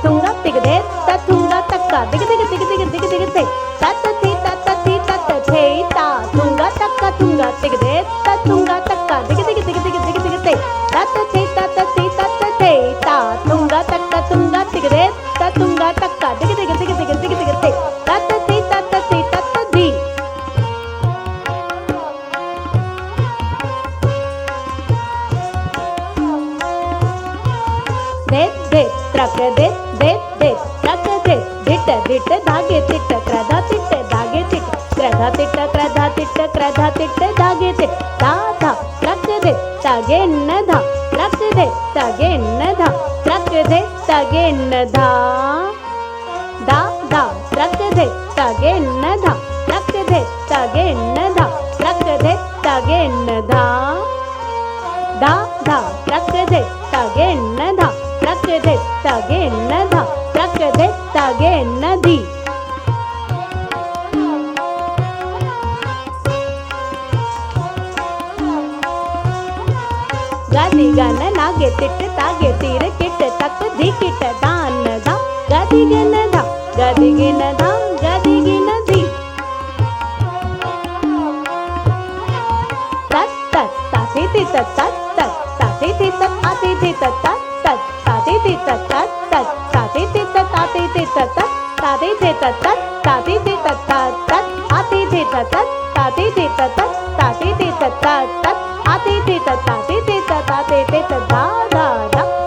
tunga tigade ta tunga takka dig dig dig dig dig dig dig tat thi tat thi tat the ta tunga takka tunga tigade ta tunga takka dig dig dig dig dig dig dig tat thi tat the ta tunga takka tunga tigade ta tunga takka dig dig dig dig dig dig dig tat thi tat di दे त्रक दे त्रक दे दिट दिट धागे तिट क्रधा तिट धागे तिट क्रधा तिट क्रधा तिट क्रधा तिट धागे तिट धा धा त्रक दे तागे न धा त्रक दे तागे न धा त्रक दे तागे न धा धा धा त्रक दे तागे न धा त्रक दे तागे न धा त्रक दे तागे न धा धा धा त्रक दे तागे न धा त्रक दे तागे न धा त्रक दे तागे न धी गादी गन नागे तिट तागे तीर किट तक धी किट दान धा गादी गन धा गादी गिन धा गादी गिन धी तत तत ताती ती तत तत ताती ती तत आती ती तत तत ताती ती तत तत ताती ती तत आती ती तत ताती ती तत ताती ती तत तत आती ती तत ताती ती तत ताती ती तत तत आती ती तत ताती ती तत आती ती तत धा धा धा